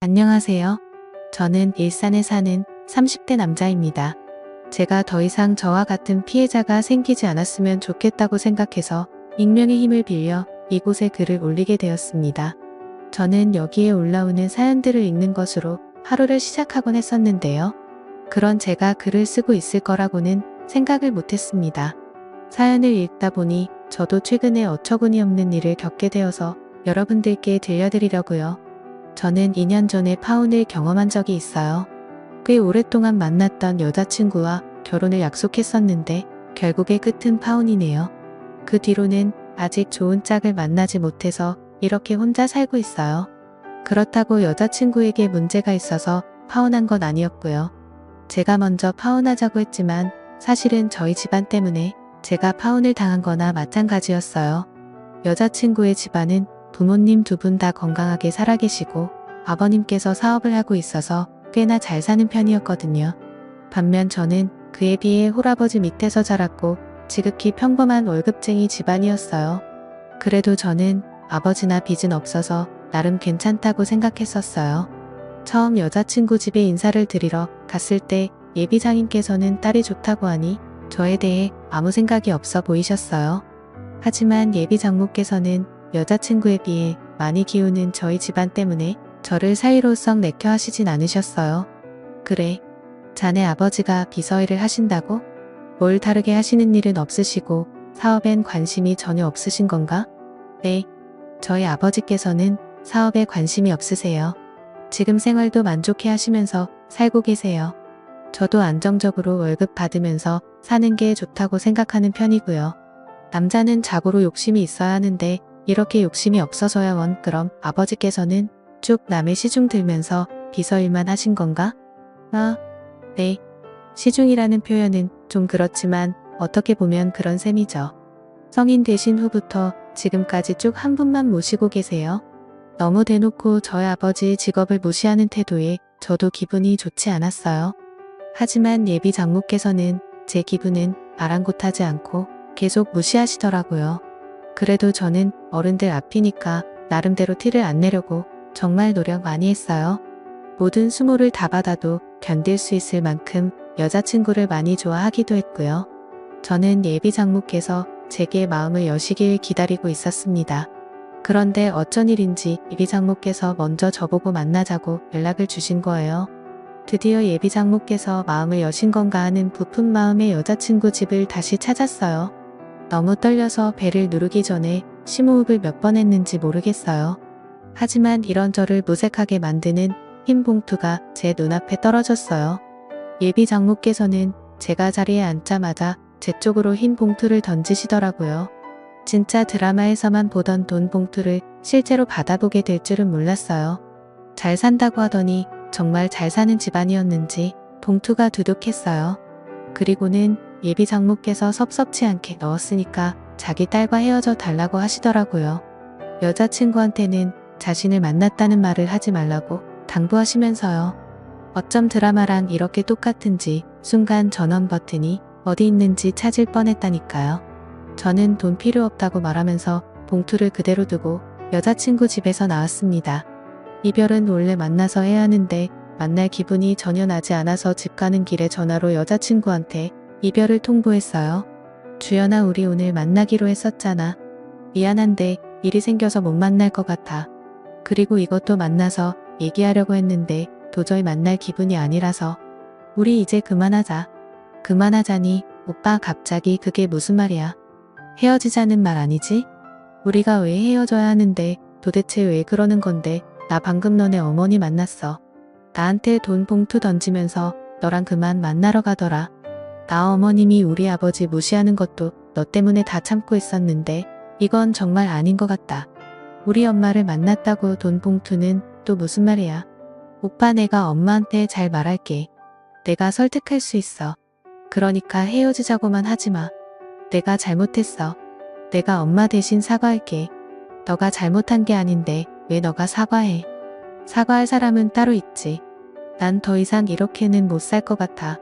안녕하세요. 저는 일산에 사는 30대 남자입니다. 제가 더 이상 저와 같은 피해자가 생기지 않았으면 좋겠다고 생각해서 익명의 힘을 빌려 이곳에 글을 올리게 되었습니다. 저는 여기에 올라오는 사연들을 읽는 것으로 하루를 시작하곤 했었는데요. 그런 제가 글을 쓰고 있을 거라고는 생각을 못했습니다. 사연을 읽다 보니 저도 최근에 어처구니없는 일을 겪게 되어서 여러분들께 들려드리려고요. 저는 2년 전에 파혼을 경험한 적이 있어요. 꽤 오랫동안 만났던 여자친구와 결혼을 약속했었는데 결국의 끝은 파혼이네요. 그 뒤로는 아직 좋은 짝을 만나지 못해서 이렇게 혼자 살고 있어요. 그렇다고 여자친구에게 문제가 있어서 파혼한 건 아니었고요. 제가 먼저 파혼하자고 했지만 사실은 저희 집안 때문에 제가 파혼을 당한 거나 마찬가지였어요. 여자친구의 집안은 부모님 두 분 다 건강하게 살아계시고 아버님께서 사업을 하고 있어서 꽤나 잘 사는 편이었거든요. 반면 저는 그에 비해 홀아버지 밑에서 자랐고 지극히 평범한 월급쟁이 집안이었어요. 그래도 저는 아버지나 빚은 없어서 나름 괜찮다고 생각했었어요. 처음 여자친구 집에 인사를 드리러 갔을 때 예비장인께서는 딸이 좋다고 하니 저에 대해 아무 생각이 없어 보이셨어요. 하지만 예비장모께서는 여자친구에 비해 많이 기우는 저희 집안 때문에 저를 사위로 썩 내켜 하시진 않으셨어요. 그래, 자네 아버지가 비서일을 하신다고? 뭘 다르게 하시는 일은 없으시고 사업엔 관심이 전혀 없으신 건가? 네, 저희 아버지께서는 사업에 관심이 없으세요. 지금 생활도 만족해 하시면서 살고 계세요. 저도 안정적으로 월급 받으면서 사는 게 좋다고 생각하는 편이고요. 남자는 자고로 욕심이 있어야 하는데 이렇게 욕심이 없어서야 원. 그럼 아버지께서는 쭉 남의 시중 들면서 비서일만 하신 건가? 아, 네. 시중이라는 표현은 좀 그렇지만 어떻게 보면 그런 셈이죠. 성인 되신 후부터 지금까지 쭉 한 분만 모시고 계세요. 너무 대놓고 저희 아버지 직업을 무시하는 태도에 저도 기분이 좋지 않았어요. 하지만 예비 장모께서는 제 기분은 아랑곳하지 않고 계속 무시하시더라고요. 그래도 저는 어른들 앞이니까 나름대로 티를 안 내려고 정말 노력 많이 했어요. 모든 수모를 다 받아도 견딜 수 있을 만큼 여자친구를 많이 좋아하기도 했고요. 저는 예비 장모께서 제게 마음을 여시길 기다리고 있었습니다. 그런데 어쩐 일인지 예비 장모께서 먼저 저보고 만나자고 연락을 주신 거예요. 드디어 예비 장모께서 마음을 여신 건가 하는 부푼 마음의 여자친구 집을 다시 찾았어요. 너무 떨려서 배를 누르기 전에 심호흡을 몇 번 했는지 모르겠어요. 하지만 이런 저를 무색하게 만드는 흰 봉투가 제 눈앞에 떨어졌어요. 예비 장모께서는 제가 자리에 앉자마자 제 쪽으로 흰 봉투를 던지시더라고요. 진짜 드라마에서만 보던 돈 봉투를 실제로 받아보게 될 줄은 몰랐어요. 잘 산다고 하더니 정말 잘 사는 집안이었는지 봉투가 두둑했어요. 그리고는 예비 장모께서 섭섭치 않게 넣었으니까 자기 딸과 헤어져 달라고 하시더라고요. 여자친구한테는 자신을 만났다는 말을 하지 말라고 당부하시면서요. 어쩜 드라마랑 이렇게 똑같은지 순간 전원 버튼이 어디 있는지 찾을 뻔했다니까요. 저는 돈 필요 없다고 말하면서 봉투를 그대로 두고 여자친구 집에서 나왔습니다. 이별은 원래 만나서 해야 하는데 만날 기분이 전혀 나지 않아서 집 가는 길에 전화로 여자친구한테 이별을 통보했어요. 주연아, 우리 오늘 만나기로 했었잖아. 미안한데 일이 생겨서 못 만날 것 같아. 그리고 이것도 만나서 얘기하려고 했는데 도저히 만날 기분이 아니라서. 우리 이제 그만하자. 그만하자니 오빠 갑자기 그게 무슨 말이야. 헤어지자는 말 아니지? 우리가 왜 헤어져야 하는데 도대체 왜 그러는 건데. 나 방금 너네 어머니 만났어. 나한테 돈 봉투 던지면서 너랑 그만 만나러 가더라. 나 어머님이 우리 아버지 무시하는 것도 너 때문에 다 참고 있었는데 이건 정말 아닌 것 같다. 우리 엄마를 만났다고 돈 봉투는 또 무슨 말이야. 오빠, 내가 엄마한테 잘 말할게. 내가 설득할 수 있어. 그러니까 헤어지자고만 하지마. 내가 잘못했어. 내가 엄마 대신 사과할게. 너가 잘못한 게 아닌데 왜 너가 사과해. 사과할 사람은 따로 있지. 난 더 이상 이렇게는 못 살 것 같아.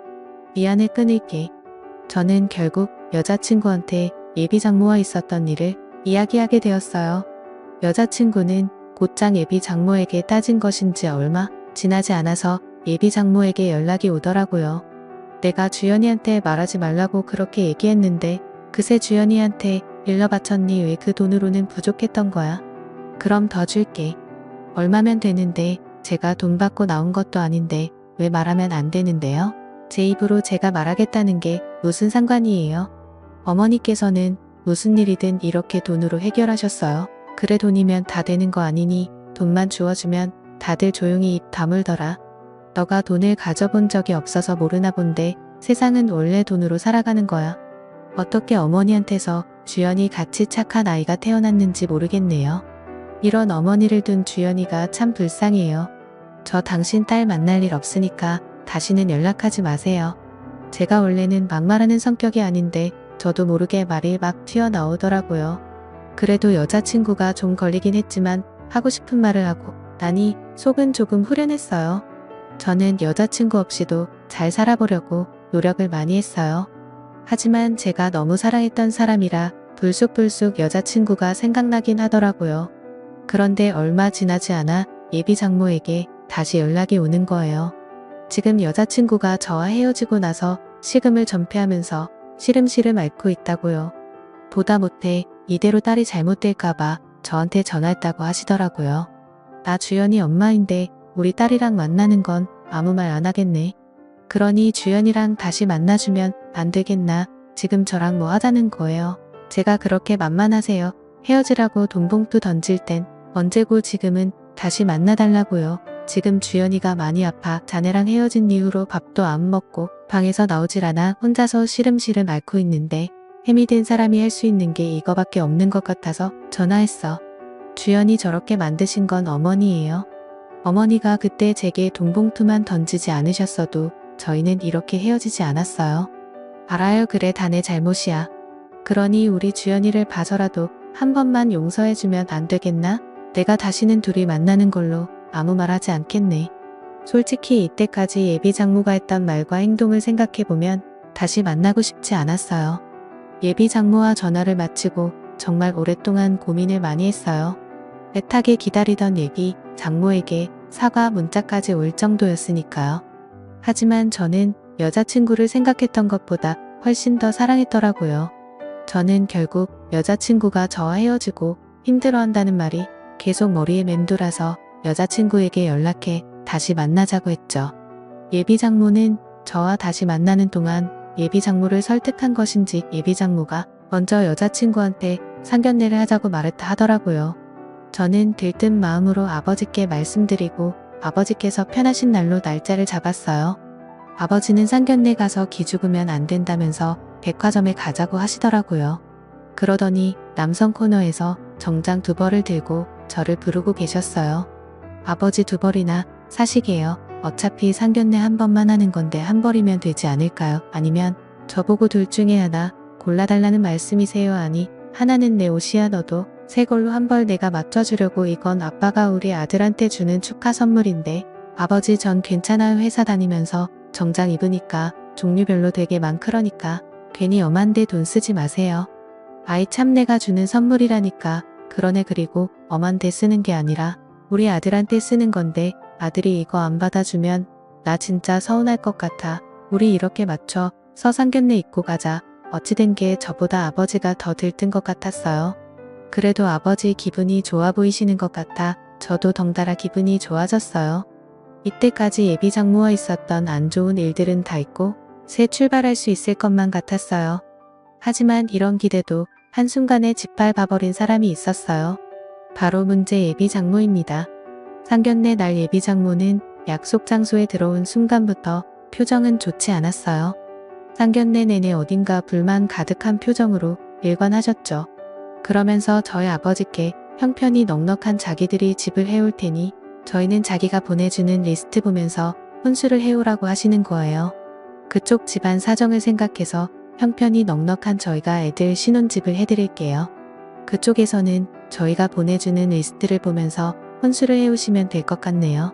미안해, 끊을게. 저는 결국 여자친구한테 예비 장모와 있었던 일을 이야기하게 되었어요. 여자친구는 곧장 예비 장모에게 따진 것인지 얼마 지나지 않아서 예비 장모에게 연락이 오더라고요. 내가 주연이한테 말하지 말라고 그렇게 얘기했는데 그새 주연이한테 일러 바쳤니? 왜 그 돈으로는 부족했던 거야? 그럼 더 줄게. 얼마면 되는데 제가 돈 받고 나온 것도 아닌데 왜 말하면 안 되는데요? 제 입으로 제가 말하겠다는 게 무슨 상관이에요? 어머니께서는 무슨 일이든 이렇게 돈으로 해결하셨어요. 그래 돈이면 다 되는 거 아니니 돈만 주어주면 다들 조용히 입 다물더라. 너가 돈을 가져본 적이 없어서 모르나 본데 세상은 원래 돈으로 살아가는 거야. 어떻게 어머니한테서 주연이 같이 착한 아이가 태어났는지 모르겠네요. 이런 어머니를 둔 주연이가 참 불쌍해요. 저 당신 딸 만날 일 없으니까 다시는 연락하지 마세요. 제가 원래는 막말하는 성격이 아닌데 저도 모르게 말이 막 튀어나오더라고요. 그래도 여자친구가 좀 걸리긴 했지만 하고 싶은 말을 하고 나니 속은 조금 후련했어요. 저는 여자친구 없이도 잘 살아보려고 노력을 많이 했어요. 하지만 제가 너무 사랑했던 사람이라 불쑥불쑥 여자친구가 생각나긴 하더라고요. 그런데 얼마 지나지 않아 예비 장모에게 다시 연락이 오는 거예요. 지금 여자친구가 저와 헤어지고 나서 식음을 전폐하면서 시름시름 앓고 있다고요. 보다 못해 이대로 딸이 잘못될까봐 저한테 전화했다고 하시더라고요. 나 주연이 엄마인데 우리 딸이랑 만나는 건 아무 말 안 하겠네. 그러니 주연이랑 다시 만나주면 안 되겠나? 지금 저랑 뭐 하자는 거예요. 제가 그렇게 만만하세요. 헤어지라고 돈봉투 던질 땐 언제고 지금은 다시 만나달라고요. 지금 주연이가 많이 아파 자네랑 헤어진 이후로 밥도 안 먹고 방에서 나오질 않아 혼자서 시름시름 앓고 있는데 햄이 된 사람이 할 수 있는 게 이거밖에 없는 것 같아서 전화했어. 주연이 저렇게 만드신 건 어머니예요. 어머니가 그때 제게 돈봉투만 던지지 않으셨어도 저희는 이렇게 헤어지지 않았어요. 알아요. 그래 다 내 잘못이야. 그러니 우리 주연이를 봐서라도 한 번만 용서해주면 안 되겠나? 내가 다시는 둘이 만나는 걸로 아무 말 하지 않겠네. 솔직히 이때까지 예비 장모가 했던 말과 행동을 생각해보면 다시 만나고 싶지 않았어요. 예비 장모와 전화를 마치고 정말 오랫동안 고민을 많이 했어요. 애타게 기다리던 예비 장모에게 사과 문자까지 올 정도였으니까요. 하지만 저는 여자친구를 생각했던 것보다 훨씬 더 사랑했더라고요. 저는 결국 여자친구가 저와 헤어지고 힘들어한다는 말이 계속 머리에 맴돌아서 여자친구에게 연락해 다시 만나자고 했죠. 예비 장모는 저와 다시 만나는 동안 예비 장모를 설득한 것인지 예비 장모가 먼저 여자친구한테 상견례를 하자고 말했다 하더라고요. 저는 들뜬 마음으로 아버지께 말씀드리고 아버지께서 편하신 날로 날짜를 잡았어요. 아버지는 상견례 가서 기죽으면 안 된다면서 백화점에 가자고 하시더라고요. 그러더니 남성 코너에서 정장 2벌을 들고 저를 부르고 계셨어요. 아버지 2벌이나 사시게요. 어차피 상견례 한 번만 하는 건데 한 벌이면 되지 않을까요? 아니면 저보고 둘 중에 하나 골라달라는 말씀이세요? 아니 하나는 내 옷이야. 너도 새 걸로 한 벌 내가 맞춰주려고. 이건 아빠가 우리 아들한테 주는 축하 선물인데 아버지 전 괜찮아요. 회사 다니면서 정장 입으니까 종류별로 되게 많그러니까 괜히 엄한데 돈 쓰지 마세요. 아이 참 내가 주는 선물이라니까. 그러네. 그리고 엄한테 쓰는 게 아니라 우리 아들한테 쓰는 건데 아들이 이거 안 받아주면 나 진짜 서운할 것 같아. 우리 이렇게 맞춰 상견례 입고 가자. 어찌된 게 저보다 아버지가 더 들뜬 것 같았어요. 그래도 아버지 기분이 좋아 보이시는 것 같아 저도 덩달아 기분이 좋아졌어요. 이때까지 예비 장모와 있었던 안 좋은 일들은 다 잊고 새 출발할 수 있을 것만 같았어요. 하지만 이런 기대도 한순간에 짓밟아버린 사람이 있었어요. 바로 문제 예비 장모입니다. 상견례 날 예비 장모는 약속 장소에 들어온 순간부터 표정은 좋지 않았어요. 상견례 내내 어딘가 불만 가득한 표정으로 일관하셨죠. 그러면서 저희 아버지께 형편이 넉넉한 자기들이 집을 해올 테니 저희는 자기가 보내주는 리스트 보면서 혼수를 해오라고 하시는 거예요. 그쪽 집안 사정을 생각해서 형편이 넉넉한 저희가 애들 신혼집을 해드릴게요. 그쪽에서는 저희가 보내주는 리스트를 보면서 혼수를 해오시면 될 것 같네요.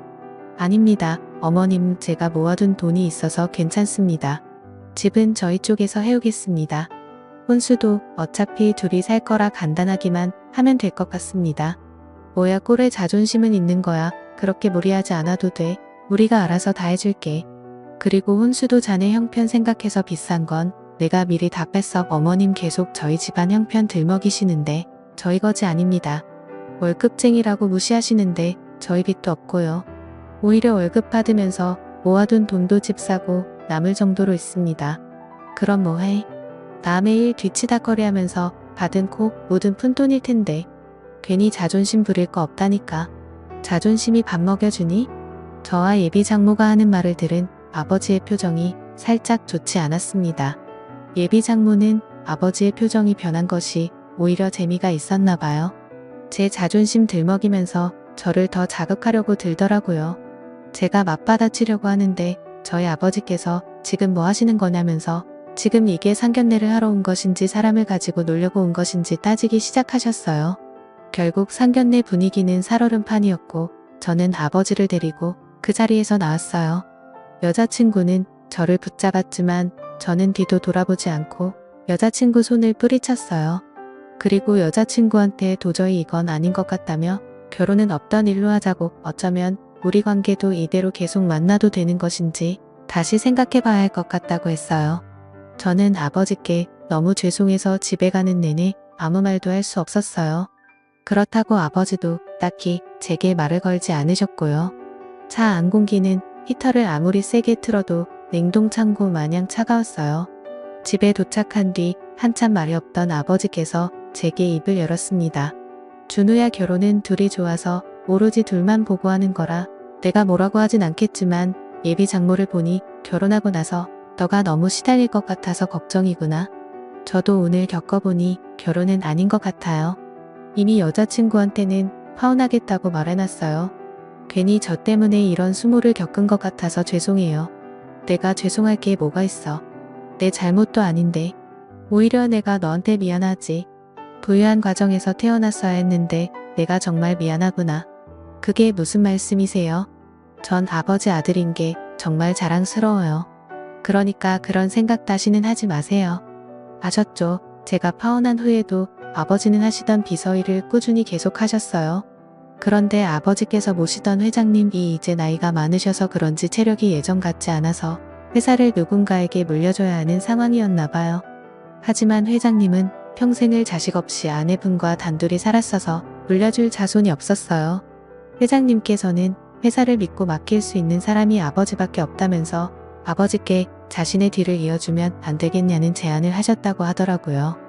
아닙니다. 어머님 제가 모아둔 돈이 있어서 괜찮습니다. 집은 저희 쪽에서 해오겠습니다. 혼수도 어차피 둘이 살 거라 간단하기만 하면 될 것 같습니다. 뭐야 꼴에 자존심은 있는 거야. 그렇게 무리하지 않아도 돼. 우리가 알아서 다 해줄게. 그리고 혼수도 자네 형편 생각해서 비싼 건 내가 미리 다 뺐어. 어머님 계속 저희 집안 형편 들먹이시는데 저희 거지 아닙니다. 월급쟁이라고 무시하시는데 저희 빚도 없고요. 오히려 월급 받으면서 모아둔 돈도 집 사고 남을 정도로 있습니다. 그럼 뭐해? 남의 일 뒤치다거리하면서 받은 코 묻은 푼돈일 텐데 괜히 자존심 부릴 거 없다니까. 자존심이 밥 먹여주니? 저와 예비 장모가 하는 말을 들은 아버지의 표정이 살짝 좋지 않았습니다. 예비 장모는 아버지의 표정이 변한 것이 오히려 재미가 있었나 봐요. 제 자존심 들먹이면서 저를 더 자극하려고 들더라고요. 제가 맞받아치려고 하는데 저희 아버지께서 지금 뭐 하시는 거냐면서 지금 이게 상견례를 하러 온 것인지 사람을 가지고 놀려고 온 것인지 따지기 시작하셨어요. 결국 상견례 분위기는 살얼음판이었고 저는 아버지를 데리고 그 자리에서 나왔어요. 여자친구는 저를 붙잡았지만 저는 뒤도 돌아보지 않고 여자친구 손을 뿌리쳤어요. 그리고 여자친구한테 도저히 이건 아닌 것 같다며 결혼은 없던 일로 하자고 어쩌면 우리 관계도 이대로 계속 만나도 되는 것인지 다시 생각해봐야 할 것 같다고 했어요. 저는 아버지께 너무 죄송해서 집에 가는 내내 아무 말도 할 수 없었어요. 그렇다고 아버지도 딱히 제게 말을 걸지 않으셨고요. 차 안공기는 히터를 아무리 세게 틀어도 냉동창고 마냥 차가웠어요. 집에 도착한 뒤 한참 말이 없던 아버지께서 제게 입을 열었습니다. 준우야 결혼은 둘이 좋아서 오로지 둘만 보고 하는 거라 내가 뭐라고 하진 않겠지만 예비 장모를 보니 결혼하고 나서 너가 너무 시달릴 것 같아서 걱정이구나. 저도 오늘 겪어보니 결혼은 아닌 것 같아요. 이미 여자친구한테는 파혼하겠다고 말해놨어요. 괜히 저 때문에 이런 수모를 겪은 것 같아서 죄송해요. 내가 죄송할 게 뭐가 있어. 내 잘못도 아닌데. 오히려 내가 너한테 미안하지. 부유한 과정에서 태어났어야 했는데 내가 정말 미안하구나. 그게 무슨 말씀이세요? 전 아버지 아들인 게 정말 자랑스러워요. 그러니까 그런 생각 다시는 하지 마세요. 아셨죠? 제가 파혼한 후에도 아버지는 하시던 비서일을 꾸준히 계속하셨어요. 그런데 아버지께서 모시던 회장님이 이제 나이가 많으셔서 그런지 체력이 예전 같지 않아서 회사를 누군가에게 물려줘야 하는 상황이었나 봐요. 하지만 회장님은 평생을 자식 없이 아내분과 단둘이 살았어서 물려줄 자손이 없었어요. 회장님께서는 회사를 믿고 맡길 수 있는 사람이 아버지밖에 없다면서 아버지께 자신의 뒤를 이어주면 안 되겠냐는 제안을 하셨다고 하더라고요.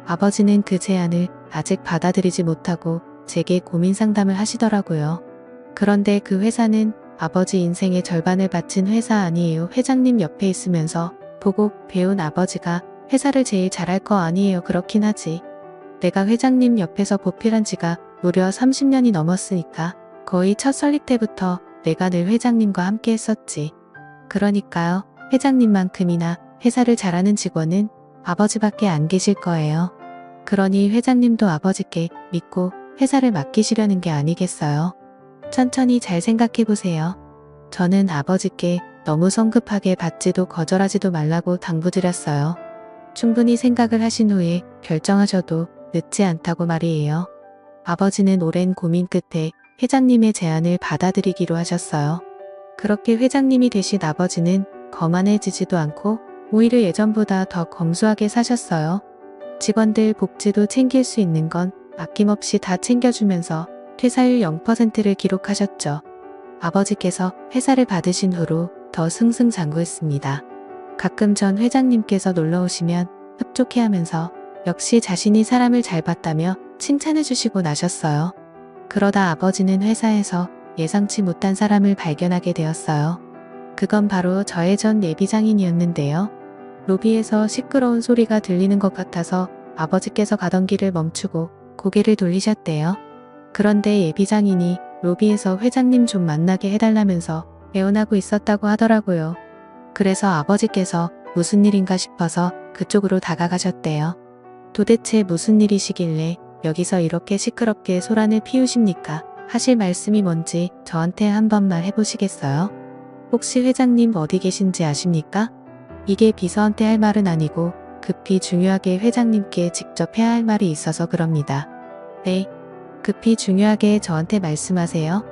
아버지는 그 제안을 아직 받아들이지 못하고 제게 고민 상담을 하시더라고요. 그런데 그 회사는 아버지 인생의 절반을 바친 회사 아니에요. 회장님 옆에 있으면서 보고 배운 아버지가 회사를 제일 잘할 거 아니에요. 그렇긴 하지. 내가 회장님 옆에서 보필한 지가 무려 30년이 넘었으니까 거의 첫 설립 때부터 내가 늘 회장님과 함께 했었지. 그러니까요. 회장님만큼이나 회사를 잘하는 직원은 아버지밖에 안 계실 거예요. 그러니 회장님도 아버지께 믿고 회사를 맡기시려는 게 아니겠어요. 천천히 잘 생각해보세요. 저는 아버지께 너무 성급하게 받지도 거절하지도 말라고 당부드렸어요. 충분히 생각을 하신 후에 결정하셔도 늦지 않다고 말이에요. 아버지는 오랜 고민 끝에 회장님의 제안을 받아들이기로 하셨어요. 그렇게 회장님이 되신 아버지는 거만해지지도 않고 오히려 예전보다 더 검소하게 사셨어요. 직원들 복지도 챙길 수 있는 건 아낌없이 다 챙겨주면서 퇴사율 0%를 기록하셨죠. 아버지께서 회사를 받으신 후로 더 승승장구했습니다. 가끔 전 회장님께서 놀러오시면 흡족해하면서 역시 자신이 사람을 잘 봤다며 칭찬해 주시고 나셨어요. 그러다 아버지는 회사에서 예상치 못한 사람을 발견하게 되었어요. 그건 바로 저의 전 예비장인이었는데요. 로비에서 시끄러운 소리가 들리는 것 같아서 아버지께서 가던 길을 멈추고 고개를 돌리셨대요. 그런데 예비장인이 로비에서 회장님 좀 만나게 해달라면서 애원하고 있었다고 하더라고요. 그래서 아버지께서 무슨 일인가 싶어서 그쪽으로 다가가셨대요. 도대체 무슨 일이시길래 여기서 이렇게 시끄럽게 소란을 피우십니까? 하실 말씀이 뭔지 저한테 한 번만 해보시겠어요? 혹시 회장님 어디 계신지 아십니까? 이게 비서한테 할 말은 아니고 급히 중요하게 회장님께 직접 해야 할 말이 있어서 그럽니다. 네. 급히 중요하게 저한테 말씀하세요.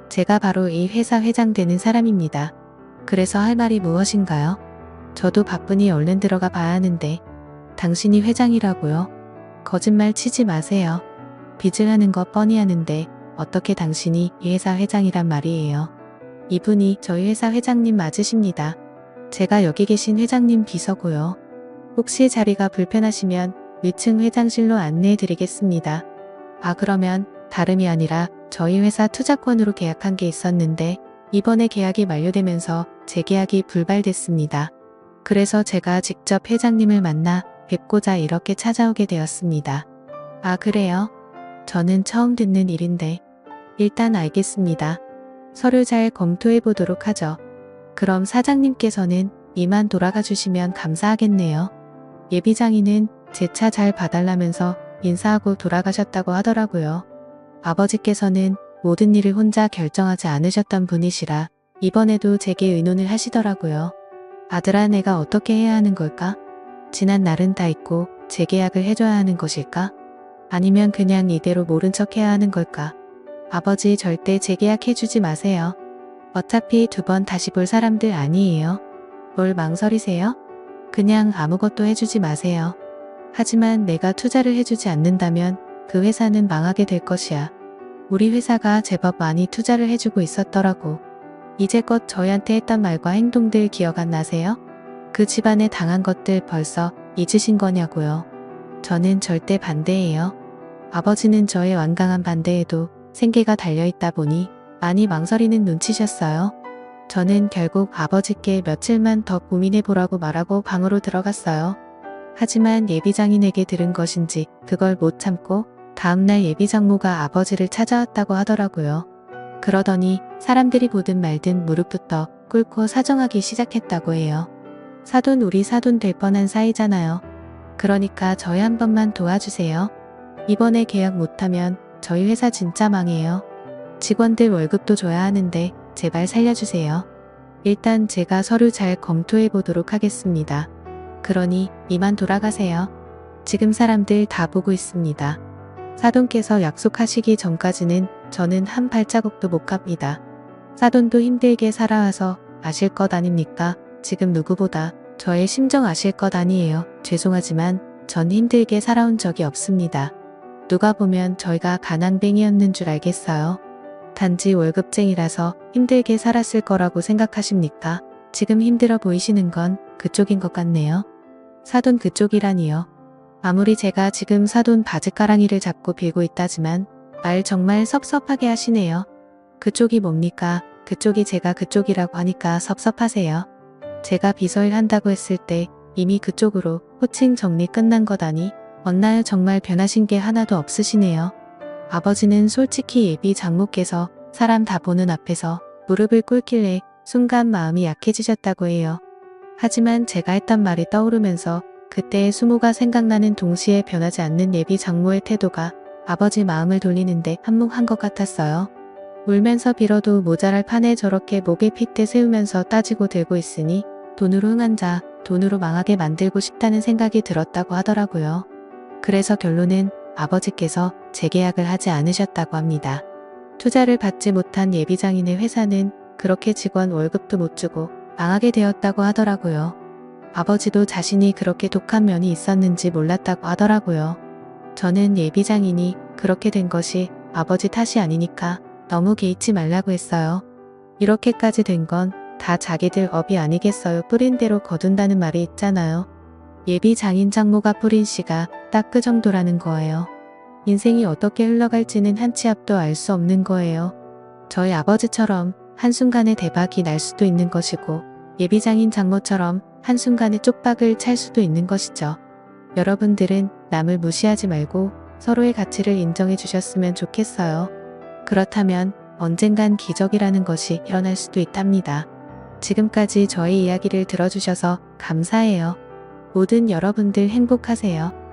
제가 바로 이 회사 회장 되는 사람입니다. 그래서 할 말이 무엇인가요? 저도 바쁘니 얼른 들어가 봐야 하는데. 당신이 회장이라고요? 거짓말 치지 마세요. 빚을 하는 거 뻔히 하는데 어떻게 당신이 이 회사 회장이란 말이에요. 이분이 저희 회사 회장님 맞으십니다. 제가 여기 계신 회장님 비서고요. 혹시 자리가 불편하시면 위층 회장실로 안내해 드리겠습니다. 아, 그러면 다름이 아니라 저희 회사 투자권으로 계약한 게 있었는데 이번에 계약이 만료되면서 재계약이 불발됐습니다. 그래서 제가 직접 회장님을 만나 뵙고자 이렇게 찾아오게 되었습니다. 아, 그래요? 저는 처음 듣는 일인데. 일단 알겠습니다. 서류 잘 검토해 보도록 하죠. 그럼 사장님께서는 이만 돌아가 주시면 감사하겠네요. 예비장인은 제 차 잘 봐달라면서 인사하고 돌아가셨다고 하더라고요. 아버지께서는 모든 일을 혼자 결정하지 않으셨던 분이시라 이번에도 제게 의논을 하시더라고요. 아들아, 내가 어떻게 해야 하는 걸까? 지난 날은 다 잊고 재계약을 해줘야 하는 것일까? 아니면 그냥 이대로 모른 척 해야 하는 걸까? 아버지, 절대 재계약해주지 마세요. 어차피 2번 다시 볼 사람들 아니에요. 뭘 망설이세요? 그냥 아무것도 해주지 마세요. 하지만 내가 투자를 해주지 않는다면 그 회사는 망하게 될 것이야. 우리 회사가 제법 많이 투자를 해주고 있었더라고. 이제껏 저희한테 했던 말과 행동들 기억 안 나세요? 그 집안에 당한 것들 벌써 잊으신 거냐고요. 저는 절대 반대예요. 아버지는 저의 완강한 반대에도 생계가 달려있다 보니 많이 망설이는 눈치셨어요. 저는 결국 아버지께 며칠만 더 고민해보라고 말하고 방으로 들어갔어요. 하지만 예비장인에게 들은 것인지 그걸 못 참고 다음날 예비장모가 아버지를 찾아왔다고 하더라고요. 그러더니 사람들이 보든 말든 무릎부터 꿇고 사정하기 시작했다고 해요. 사돈, 우리 사돈 될 뻔한 사이잖아요. 그러니까 저희 한 번만 도와주세요. 이번에 계약 못하면 저희 회사 진짜 망해요. 직원들 월급도 줘야 하는데 제발 살려주세요. 일단 제가 서류 잘 검토해 보도록 하겠습니다. 그러니 이만 돌아가세요. 지금 사람들 다 보고 있습니다. 사돈께서 약속하시기 전까지는 저는 한 발자국도 못 갑니다. 사돈도 힘들게 살아와서 아실 것 아닙니까? 지금 누구보다 저의 심정 아실 것 아니에요. 죄송하지만 전 힘들게 살아온 적이 없습니다. 누가 보면 저희가 가난뱅이였는 줄 알겠어요. 단지 월급쟁이라서 힘들게 살았을 거라고 생각하십니까? 지금 힘들어 보이시는 건 그쪽인 것 같네요. 사돈, 그쪽이라니요. 아무리 제가 지금 사돈 바지가랑이를 잡고 빌고 있다지만 말 정말 섭섭하게 하시네요. 그쪽이 뭡니까? 그쪽이 제가 그쪽이라고 하니까 섭섭하세요. 제가 비서일 한다고 했을 때 이미 그쪽으로 호칭 정리 끝난 거다니 없나요? 정말 변하신 게 하나도 없으시네요. 아버지는 솔직히 예비 장모께서 사람 다 보는 앞에서 무릎을 꿇길래 순간 마음이 약해지셨다고 해요. 하지만 제가 했던 말이 떠오르면서 그때의 수모가 생각나는 동시에 변하지 않는 예비 장모의 태도가 아버지 마음을 돌리는데 한몫한 것 같았어요. 울면서 빌어도 모자랄 판에 저렇게 목에 핏대 세우면서 따지고 들고 있으니 돈으로 흥한 자, 돈으로 망하게 만들고 싶다는 생각이 들었다고 하더라고요. 그래서 결론은 아버지께서 재계약을 하지 않으셨다고 합니다. 투자를 받지 못한 예비장인의 회사는 그렇게 직원 월급도 못 주고 망하게 되었다고 하더라고요. 아버지도 자신이 그렇게 독한 면이 있었는지 몰랐다고 하더라고요. 저는 예비장인이 그렇게 된 것이 아버지 탓이 아니니까 너무 개의치 말라고 했어요. 이렇게까지 된 건 다 자기들 업이 아니겠어요. 뿌린 대로 거둔다는 말이 있잖아요. 예비장인 장모가 뿌린 씨가 딱 그 정도라는 거예요. 인생이 어떻게 흘러갈지는 한 치 앞도 알 수 없는 거예요. 저희 아버지처럼 한순간에 대박이 날 수도 있는 것이고 예비장인 장모처럼 한순간에 쪽박을 찰 수도 있는 것이죠. 여러분들은 남을 무시하지 말고 서로의 가치를 인정해 주셨으면 좋겠어요. 그렇다면 언젠간 기적이라는 것이 일어날 수도 있답니다. 지금까지 저희 이야기를 들어주셔서 감사해요. 모든 여러분들 행복하세요.